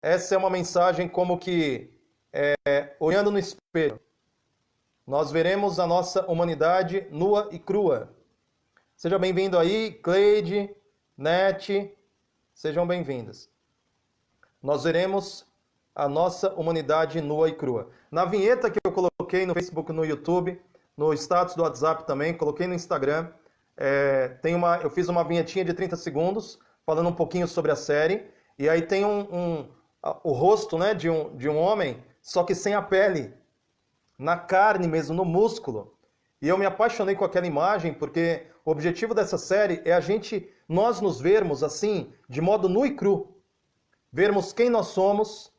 Essa é uma mensagem como que, olhando no espelho, nós veremos a nossa humanidade nua e crua. Seja bem-vindo aí, Cleide, Nete, sejam bem-vindas. Nós veremos a nossa humanidade nua e crua. Na vinheta que eu coloquei no Facebook, no YouTube, no status do WhatsApp também, coloquei no Instagram, eu fiz uma vinhetinha de 30 segundos, falando um pouquinho sobre a série, e aí tem o rosto, né, de um homem, só que sem a pele, na carne mesmo, no músculo. E eu me apaixonei com aquela imagem, porque o objetivo dessa série é nós nos vermos assim, de modo nu e cru. Vermos quem nós somos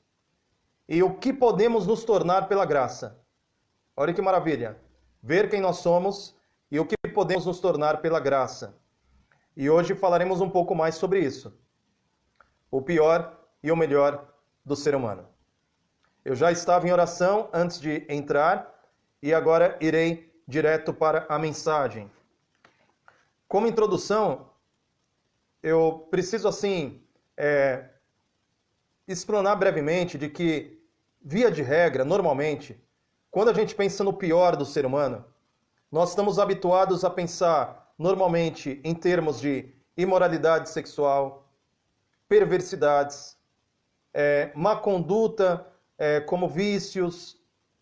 e o que podemos nos tornar pela graça. Olha que maravilha. Ver quem nós somos e o que podemos nos tornar pela graça. E hoje falaremos um pouco mais sobre isso. O pior e o melhor do ser humano. Eu já estava em oração antes de entrar e agora irei direto para a mensagem. Como introdução, eu preciso explanar brevemente de que, via de regra, normalmente, quando a gente pensa no pior do ser humano, nós estamos habituados a pensar normalmente em termos de imoralidade sexual, perversidades, má conduta, como vícios,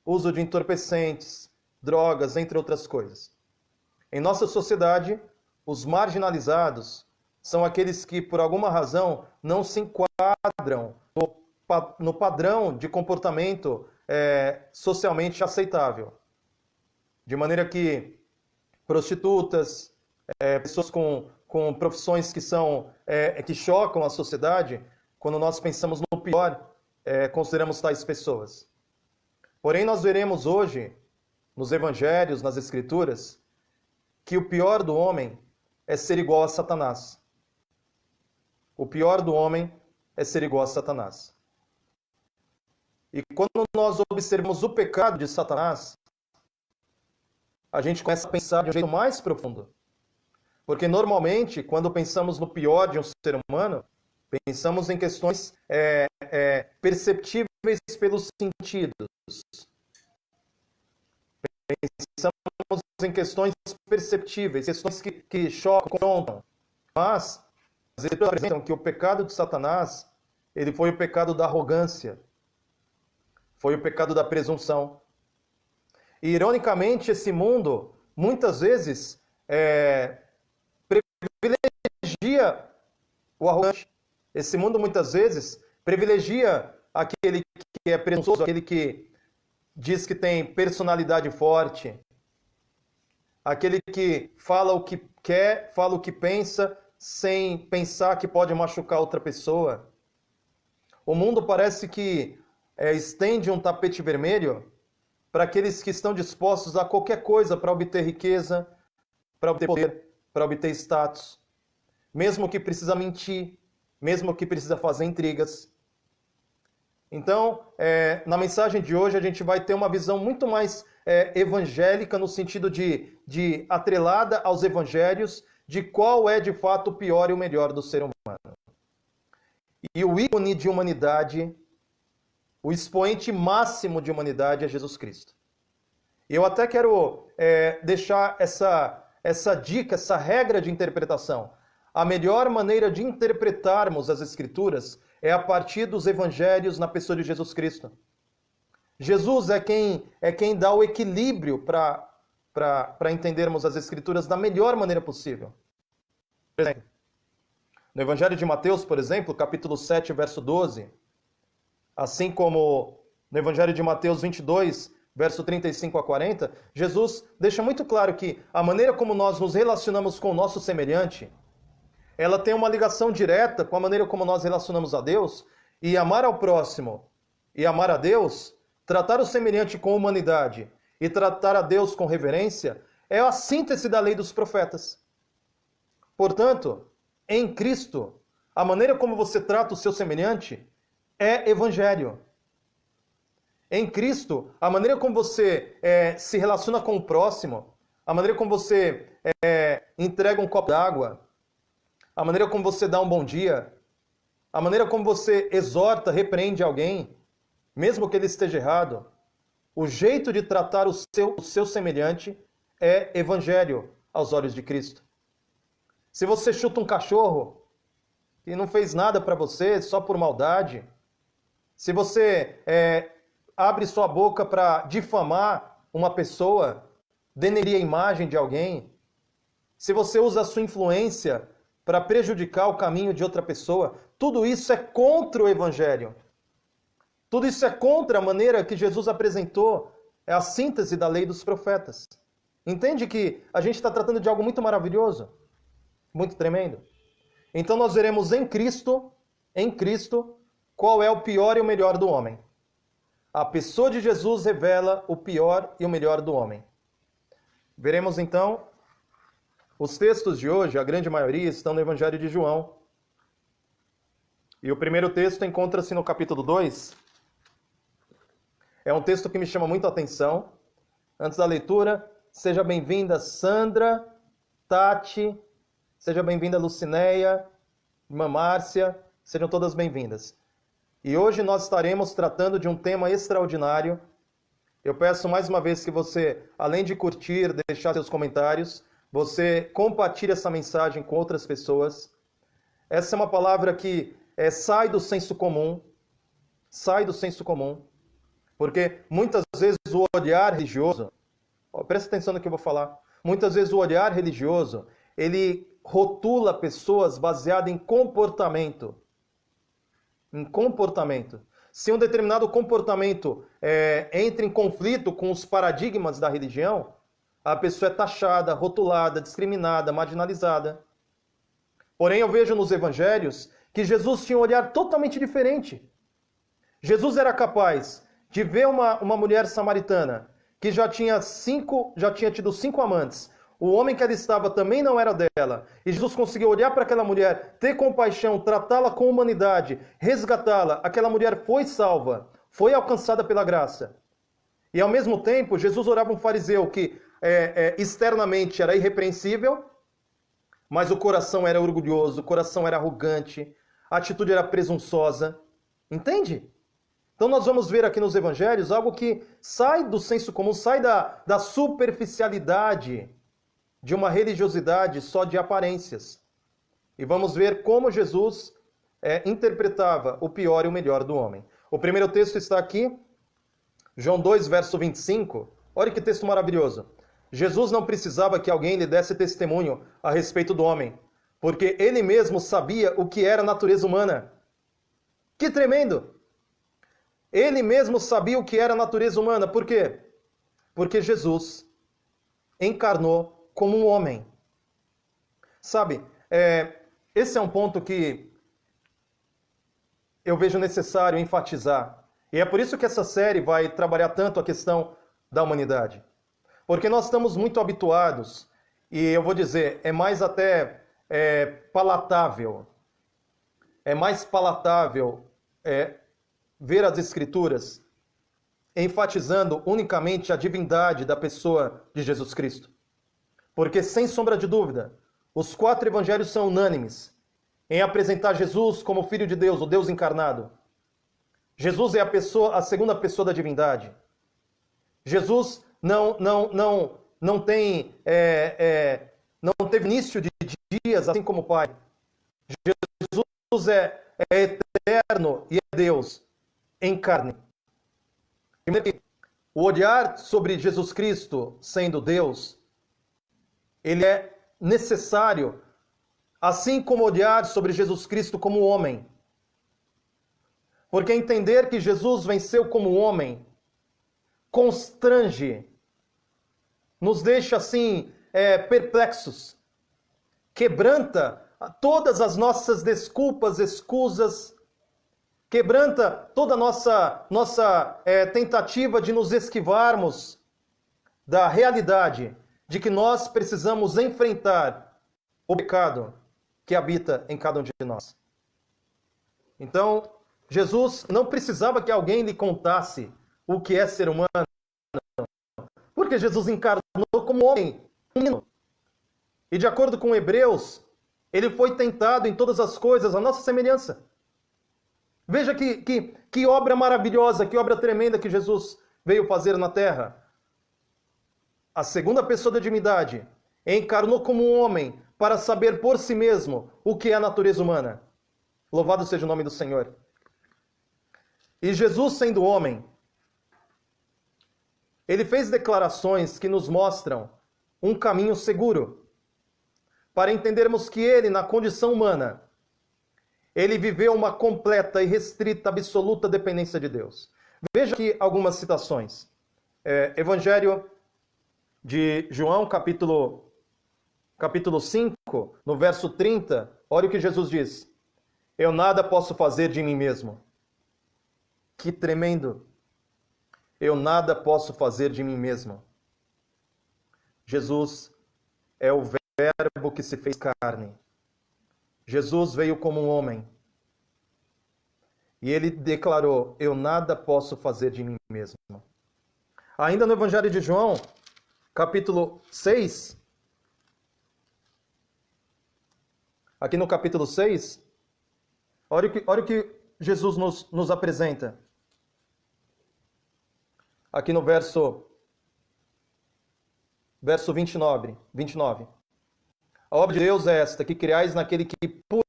uso de entorpecentes, drogas, entre outras coisas. Em nossa sociedade, os marginalizados são aqueles que, por alguma razão, não se enquadram no padrão de comportamento socialmente aceitável. De maneira que prostitutas, pessoas com profissões que chocam a sociedade, quando nós pensamos no pior, consideramos tais pessoas. Porém, nós veremos hoje, nos evangelhos, nas escrituras, que o pior do homem é ser igual a Satanás. O pior do homem é ser igual a Satanás. E quando nós observamos o pecado de Satanás, a gente começa a pensar de um jeito mais profundo. Porque normalmente, quando pensamos no pior de um ser humano, pensamos em questões perceptíveis pelos sentidos. Pensamos em questões perceptíveis, questões que chocam, confrontam. Mas as escrituras apresentam que o pecado de Satanás, ele foi o pecado da arrogância, foi o pecado da presunção. E, ironicamente, esse mundo, muitas vezes, privilegia o arrogante. Esse mundo, muitas vezes, privilegia aquele que é presunçoso, aquele que diz que tem personalidade forte, aquele que fala o que quer, fala o que pensa, sem pensar que pode machucar outra pessoa. O mundo parece que estende um tapete vermelho para aqueles que estão dispostos a qualquer coisa para obter riqueza, para obter poder, para obter status. Mesmo que precisa mentir, mesmo que precisa fazer intrigas. Então, na mensagem de hoje, a gente vai ter uma visão muito mais evangélica, no sentido de atrelada aos evangelhos, de qual é de fato o pior e o melhor do ser humano. E o ícone de humanidade, o expoente máximo de humanidade é Jesus Cristo. E eu até quero deixar essa dica, essa regra de interpretação. A melhor maneira de interpretarmos as Escrituras é a partir dos evangelhos na pessoa de Jesus Cristo. Jesus é quem dá o equilíbrio para entendermos as Escrituras da melhor maneira possível. Por exemplo, no Evangelho de Mateus, por exemplo, capítulo 7, verso 12, assim como no Evangelho de Mateus 22, verso 35 a 40, Jesus deixa muito claro que a maneira como nós nos relacionamos com o nosso semelhante, ela tem uma ligação direta com a maneira como nós relacionamos a Deus, e amar ao próximo e amar a Deus, tratar o semelhante com humanidade e tratar a Deus com reverência, é a síntese da lei dos profetas. Portanto, em Cristo, a maneira como você trata o seu semelhante é evangelho. Em Cristo, a maneira como você se relaciona com o próximo, a maneira como você entrega um copo d'água, a maneira como você dá um bom dia, a maneira como você exorta, repreende alguém, mesmo que ele esteja errado, o jeito de tratar o seu semelhante é evangelho aos olhos de Cristo. Se você chuta um cachorro que não fez nada para você, só por maldade, se você abre sua boca para difamar uma pessoa, denegrir a imagem de alguém, se você usa a sua influência para prejudicar o caminho de outra pessoa, tudo isso é contra o evangelho. Tudo isso é contra a maneira que Jesus apresentou, é a síntese da lei dos profetas. Entende que a gente está tratando de algo muito maravilhoso, muito tremendo? Então nós veremos em Cristo, qual é o pior e o melhor do homem. A pessoa de Jesus revela o pior e o melhor do homem. Veremos então, os textos de hoje, a grande maioria, estão no Evangelho de João. E o primeiro texto encontra-se no capítulo 2. É um texto que me chama muito a atenção. Antes da leitura, seja bem-vinda Sandra, Tati, seja bem-vinda Lucinéia, irmã Márcia, sejam todas bem-vindas. E hoje nós estaremos tratando de um tema extraordinário. Eu peço mais uma vez que você, além de curtir, deixar seus comentários, você compartilhe essa mensagem com outras pessoas. Essa é uma palavra que sai do senso comum, porque muitas vezes o olhar religioso, presta atenção no que eu vou falar, muitas vezes o olhar religioso, ele rotula pessoas baseado em comportamento. Se um determinado comportamento entra em conflito com os paradigmas da religião, a pessoa é taxada, rotulada, discriminada, marginalizada. Porém, eu vejo nos evangelhos que Jesus tinha um olhar totalmente diferente. Jesus era capaz de ver uma mulher samaritana que já tinha tido 5 amantes. O homem que ela estava também não era dela. E Jesus conseguiu olhar para aquela mulher, ter compaixão, tratá-la com humanidade, resgatá-la. Aquela mulher foi salva, foi alcançada pela graça. E ao mesmo tempo, Jesus orava um fariseu que externamente era irrepreensível, mas o coração era orgulhoso, o coração era arrogante, a atitude era presunçosa. Entende? Então nós vamos ver aqui nos evangelhos algo que sai do senso comum, sai da superficialidade de uma religiosidade só de aparências. E vamos ver como Jesus interpretava o pior e o melhor do homem. O primeiro texto está aqui, João 2, verso 25. Olha que texto maravilhoso. Jesus não precisava que alguém lhe desse testemunho a respeito do homem, porque ele mesmo sabia o que era a natureza humana. Que tremendo! Ele mesmo sabia o que era a natureza humana. Por quê? Porque Jesus encarnou como um homem. Sabe, esse é um ponto que eu vejo necessário enfatizar. E é por isso que essa série vai trabalhar tanto a questão da humanidade. Porque nós estamos muito habituados, e eu vou dizer, é mais até palatável. É mais palatável ver as Escrituras enfatizando unicamente a divindade da pessoa de Jesus Cristo. Porque, sem sombra de dúvida, os 4 evangelhos são unânimes em apresentar Jesus como Filho de Deus, o Deus encarnado. Jesus é a segunda pessoa da divindade. Jesus não teve início de dias, assim como o Pai. Jesus é eterno e é Deus em carne. O olhar sobre Jesus Cristo sendo Deus, ele é necessário, assim como olhar sobre Jesus Cristo como homem. Porque entender que Jesus venceu como homem constrange, nos deixa assim perplexos, quebranta todas as nossas desculpas, escusas, quebranta toda a nossa tentativa de nos esquivarmos da realidade de que nós precisamos enfrentar o pecado que habita em cada um de nós. Então, Jesus não precisava que alguém lhe contasse o que é ser humano, porque Jesus encarnou como homem, menino. E de acordo com Hebreus, ele foi tentado em todas as coisas, a nossa semelhança. Veja que obra maravilhosa, que obra tremenda que Jesus veio fazer na terra. A segunda pessoa da divindade encarnou como um homem para saber por si mesmo o que é a natureza humana. Louvado seja o nome do Senhor. E Jesus, sendo homem, ele fez declarações que nos mostram um caminho seguro para entendermos que ele, na condição humana, ele viveu uma completa e restrita, absoluta dependência de Deus. Veja aqui algumas citações. Evangelho de João, capítulo 5, no verso 30, olha o que Jesus diz. Eu nada posso fazer de mim mesmo. Que tremendo. Eu nada posso fazer de mim mesmo. Jesus é o Verbo que se fez carne. Jesus veio como um homem. E ele declarou, eu nada posso fazer de mim mesmo. Ainda no Evangelho de João, capítulo 6, aqui no capítulo 6, olha o que Jesus nos apresenta. Aqui no verso 29. A obra de Deus é esta, que criais naquele que por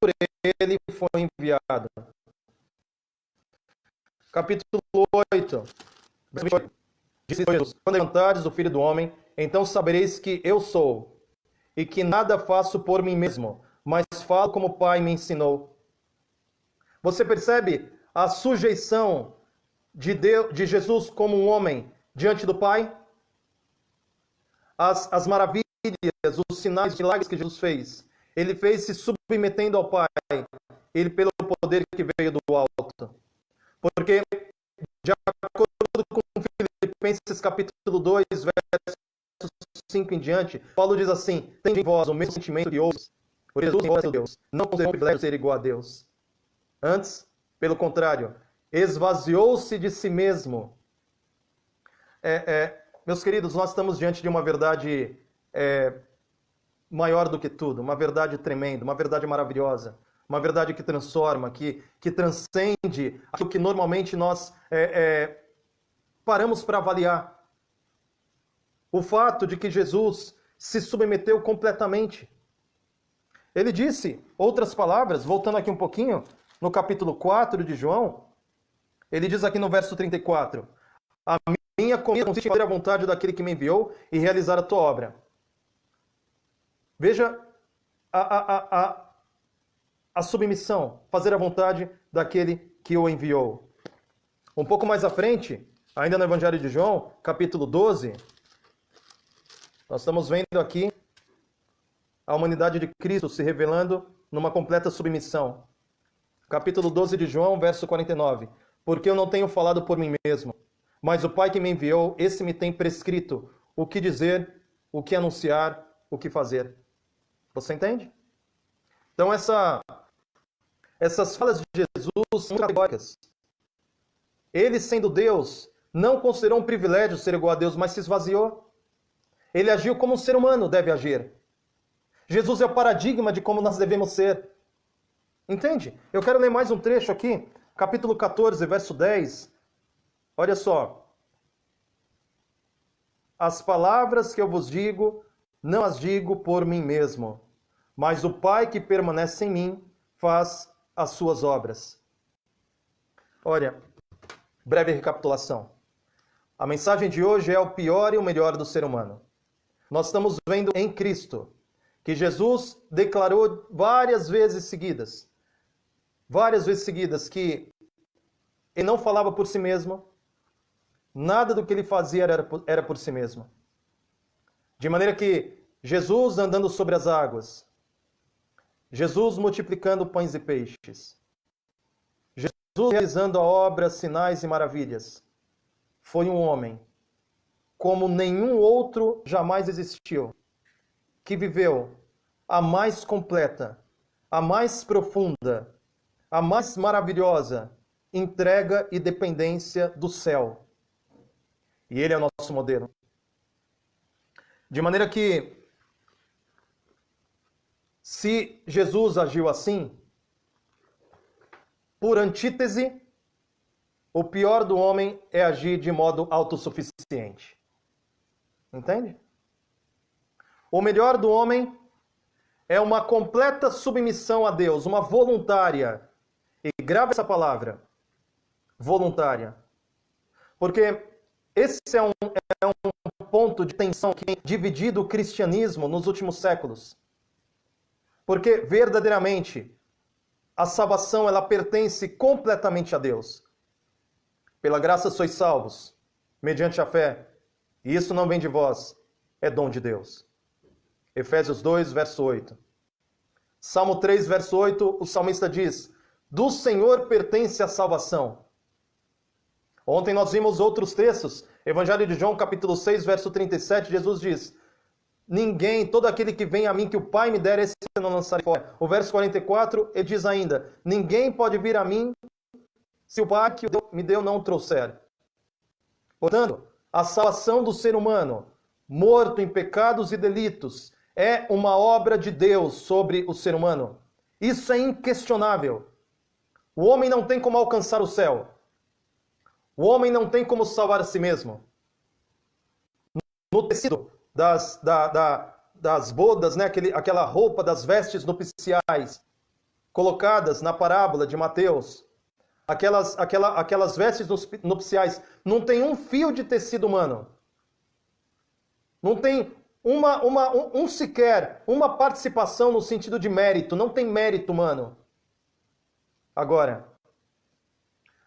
ele foi enviado. Capítulo 8, verso 28. Disse Jesus, quando levantares o Filho do Homem, então sabereis que eu sou, e que nada faço por mim mesmo, mas falo como o Pai me ensinou. Você percebe a sujeição de Jesus como um homem diante do Pai? As maravilhas, os sinais, os milagres que Jesus fez, ele fez se submetendo ao Pai, ele pelo poder que veio do alto. Porque, de acordo com Filipenses capítulo 2, verso 5 em diante, Paulo diz assim, tende em vós o mesmo sentimento que outros, por Jesus em vós é Deus, não considerou privilégio ser igual a Deus. Antes, pelo contrário, esvaziou-se de si mesmo. Meus queridos, nós estamos diante de uma verdade maior do que tudo, uma verdade tremenda, uma verdade maravilhosa, uma verdade que transforma, que transcende aquilo que normalmente nós paramos para avaliar. O fato de que Jesus se submeteu completamente. Ele disse, outras palavras, voltando aqui um pouquinho, no capítulo 4 de João, ele diz aqui no verso 34, a minha comida consiste em fazer a vontade daquele que me enviou e realizar a tua obra. Veja a submissão, fazer a vontade daquele que o enviou. Um pouco mais à frente, ainda no Evangelho de João, capítulo 12, nós estamos vendo aqui a humanidade de Cristo se revelando numa completa submissão. Capítulo 12 de João, verso 49. Porque eu não tenho falado por mim mesmo, mas o Pai que me enviou, esse me tem prescrito o que dizer, o que anunciar, o que fazer. Você entende? Então essas falas de Jesus são categóricas. Ele, sendo Deus, não considerou um privilégio ser igual a Deus, mas se esvaziou. Ele agiu como um ser humano deve agir. Jesus é o paradigma de como nós devemos ser. Entende? Eu quero ler mais um trecho aqui, capítulo 14, verso 10. Olha só. As palavras que eu vos digo, não as digo por mim mesmo, mas o Pai que permanece em mim faz as suas obras. Olha, breve recapitulação. A mensagem de hoje é o pior e o melhor do ser humano. Nós estamos vendo em Cristo que Jesus declarou várias vezes seguidas que ele não falava por si mesmo, nada do que ele fazia era por si mesmo. De maneira que Jesus andando sobre as águas, Jesus multiplicando pães e peixes, Jesus realizando a obra, sinais e maravilhas, foi um homem como nenhum outro jamais existiu, que viveu a mais completa, a mais profunda, a mais maravilhosa entrega e dependência do céu. E ele é o nosso modelo. De maneira que, se Jesus agiu assim, Por antítese, o pior do homem é agir de modo autossuficiente. Entende? O melhor do homem é uma completa submissão a Deus, uma voluntária. E grave essa palavra, voluntária. Porque esse é um ponto de tensão que tem dividido o cristianismo nos últimos séculos. Porque verdadeiramente a salvação ela pertence completamente a Deus. Pela graça sois salvos, mediante a fé. E isso não vem de vós, é dom de Deus. Efésios 2, verso 8. Salmo 3, verso 8, o salmista diz: do Senhor pertence a salvação. Ontem nós vimos outros textos. Evangelho de João, capítulo 6, verso 37, Jesus diz: ninguém, todo aquele que vem a mim, que o Pai me der, esse eu não lançarei fora. O verso 44, ele diz ainda: ninguém pode vir a mim se o Pai que me deu não o trouxer. Portanto, a salvação do ser humano, morto em pecados e delitos, é uma obra de Deus sobre o ser humano. Isso é inquestionável. O homem não tem como alcançar o céu. O homem não tem como salvar a si mesmo. No tecido das bodas, né, aquela roupa das vestes nupciais, colocadas na parábola de Mateus, aquelas vestes nupciais, não tem um fio de tecido humano. Não tem sequer uma participação no sentido de mérito. Não tem mérito humano. Agora,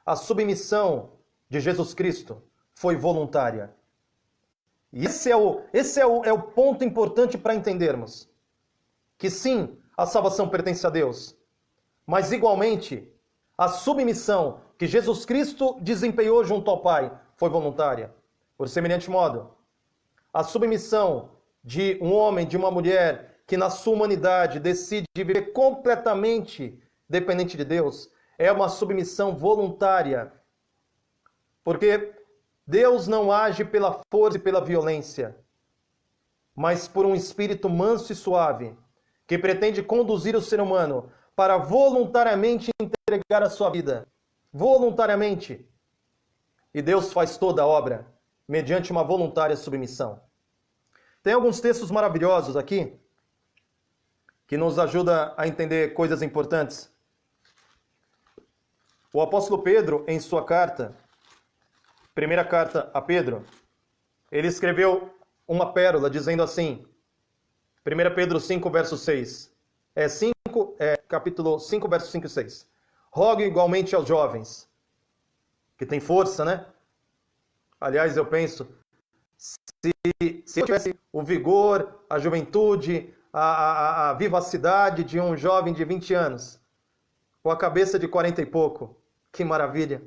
a submissão de Jesus Cristo foi voluntária. E esse é o ponto importante para entendermos. Que sim, a salvação pertence a Deus. Mas igualmente, a submissão que Jesus Cristo desempenhou junto ao Pai foi voluntária. Por semelhante modo, a submissão de um homem, de uma mulher, que na sua humanidade decide viver completamente dependente de Deus, é uma submissão voluntária. Porque Deus não age pela força e pela violência, mas por um espírito manso e suave, que pretende conduzir o ser humano para voluntariamente entregar a sua vida. Voluntariamente. E Deus faz toda a obra mediante uma voluntária submissão. Tem alguns textos maravilhosos aqui que nos ajudam a entender coisas importantes. O apóstolo Pedro, em sua carta, primeira carta a Pedro, ele escreveu uma pérola dizendo assim, 1 Pedro 5, verso 6. Capítulo 5, verso 5 e 6. Rogo igualmente aos jovens, que tem força, né? Aliás, eu penso, se eu tivesse o vigor, a juventude, a vivacidade de um jovem de 20 anos, com a cabeça de 40 e pouco, que maravilha!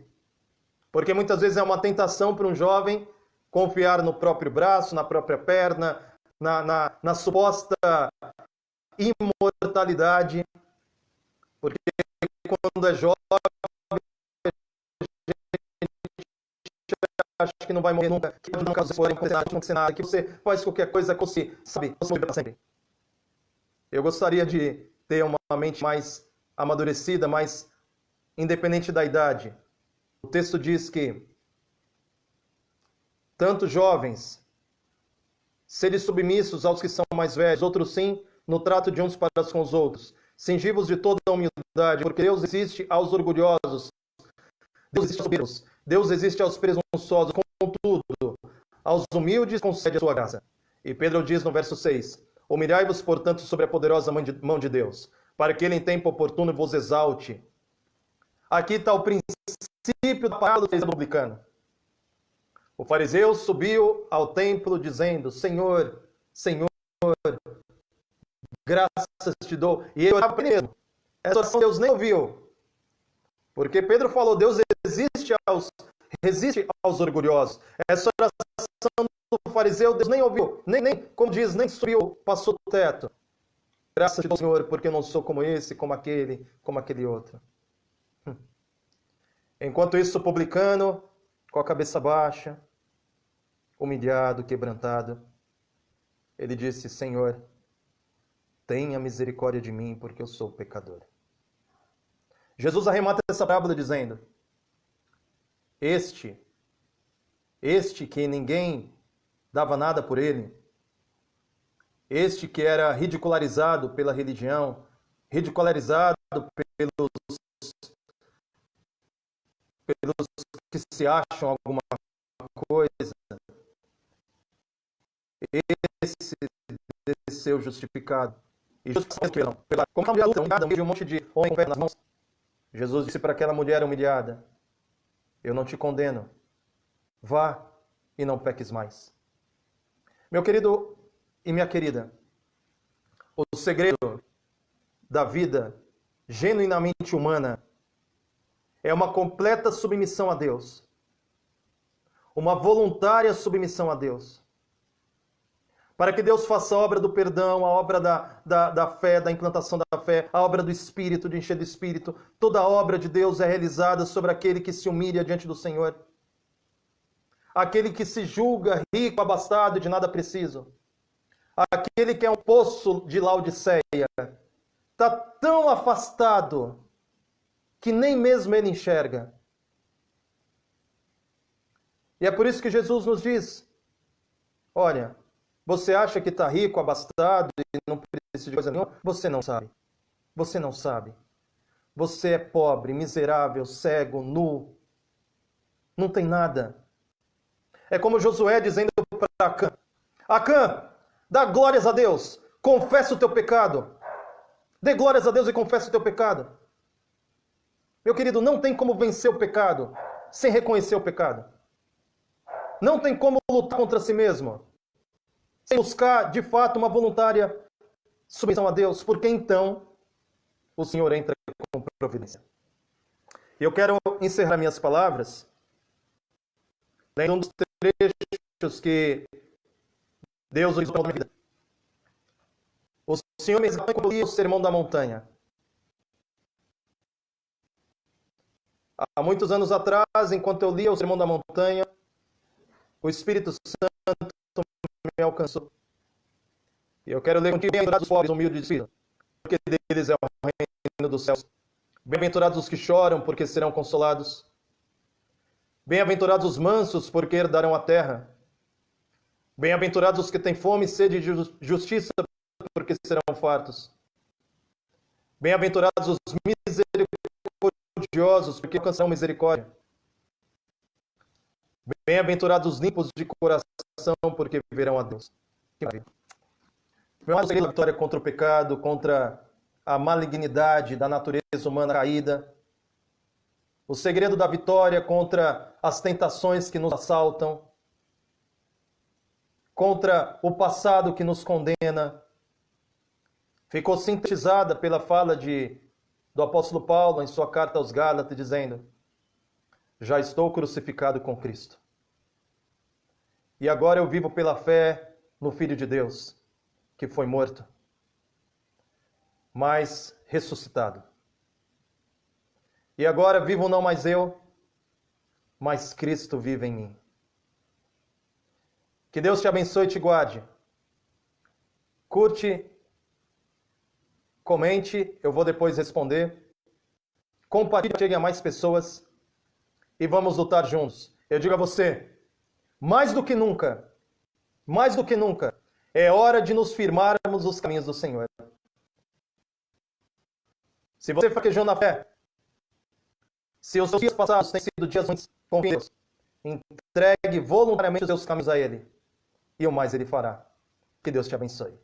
Porque muitas vezes é uma tentação para um jovem confiar no próprio braço, na própria perna, na suposta imortalidade. Porque quando é jovem, acha que não vai morrer nunca, que não vai acontecer nada, que você faz qualquer coisa que você sabe, você vai para sempre. Eu gostaria de ter uma mente mais amadurecida, mais independente da idade. O texto diz que tanto jovens, serem submissos aos que são mais velhos, outros sim, no trato de uns para com os outros, cingivos de toda a humildade, porque Deus existe aos orgulhosos, Deus existe aos soberbos, Deus existe aos presunçosos, contudo, aos humildes concede a sua graça. E Pedro diz no verso 6, humilhai-vos, portanto, sobre a poderosa mão de Deus, para que ele em tempo oportuno vos exalte. Aqui está o princípio da parábola do publicano. O fariseu subiu ao templo dizendo, Senhor, Senhor, graças te dou. E ele orava para ele mesmo. Essa oração Deus nem ouviu. Porque Pedro falou, Deus resiste aos orgulhosos. Essa oração do fariseu Deus nem ouviu. Nem como diz, nem subiu, passou do teto. Graças te dou, Senhor, porque eu não sou como esse, como aquele outro. Enquanto isso, o publicano, com a cabeça baixa, humilhado, quebrantado, ele disse, Senhor, tenha misericórdia de mim, porque eu sou pecador. Jesus arremata essa parábola dizendo: Este que ninguém dava nada por ele, este que era ridicularizado pela religião, ridicularizado pelos que se acham alguma coisa, esse desceu justificado. E justificado como uma mulher de um monte de homem com pé nas mãos. Jesus disse para aquela mulher humilhada: Eu não te condeno. Vá e não peques mais. Meu querido e minha querida, o segredo da vida genuinamente humana é uma completa submissão a Deus. Uma voluntária submissão a Deus. Para que Deus faça a obra do perdão, a obra da fé, da implantação da fé, a obra do Espírito, de encher do Espírito. Toda a obra de Deus é realizada sobre aquele que se humilha diante do Senhor. Aquele que se julga rico, abastado e de nada preciso. Aquele que é um poço de Laodiceia. Está tão afastado que nem mesmo ele enxerga. E é por isso que Jesus nos diz: olha, você acha que está rico, abastado e não precisa de coisa nenhuma? Você não sabe. Você não sabe. Você é pobre, miserável, cego, nu. Não tem nada. É como Josué dizendo para Acã: Acã, dá glórias a Deus, confessa o teu pecado. Dê glórias a Deus e confessa o teu pecado. Meu querido, não tem como vencer o pecado sem reconhecer o pecado. Não tem como lutar contra si mesmo sem buscar, de fato, uma voluntária submissão a Deus, porque então o Senhor entra com providência. E eu quero encerrar minhas palavras lendo um dos trechos que Deus usou na minha vida. O Senhor me ensinou quando eu li o Sermão da Montanha. Há muitos anos atrás, enquanto eu lia o Sermão da Montanha, o Espírito Santo me alcançou. E eu quero ler contigo: bem-aventurados os pobres, humildes de espírito, porque deles é o reino dos céus. Bem-aventurados os que choram, porque serão consolados. Bem-aventurados os mansos, porque herdarão a terra. Bem-aventurados os que têm fome e sede de justiça, porque serão fartos. Bem-aventurados os misericordiosos, porque alcançarão misericórdia. Bem-aventurados os limpos de coração, porque verão a Deus. Que maravilha. Meu amado, a vitória contra o pecado, contra a malignidade da natureza humana caída. O segredo da vitória contra as tentações que nos assaltam. Contra o passado que nos condena. Ficou sintetizada pela fala do apóstolo Paulo em sua carta aos Gálatas, dizendo: já estou crucificado com Cristo. E agora eu vivo pela fé no Filho de Deus, que foi morto, mas ressuscitado. E agora vivo não mais eu, mas Cristo vive em mim. Que Deus te abençoe e te guarde. Curte, comente, eu vou depois responder. Compartilhe, chegue a mais pessoas e vamos lutar juntos. Eu digo a você, mais do que nunca, é hora de nos firmarmos nos caminhos do Senhor. Se você fraquejou na fé, se os seus dias passados têm sido dias ruins, confie em Deus. Entregue voluntariamente os seus caminhos a Ele. E o mais Ele fará. Que Deus te abençoe.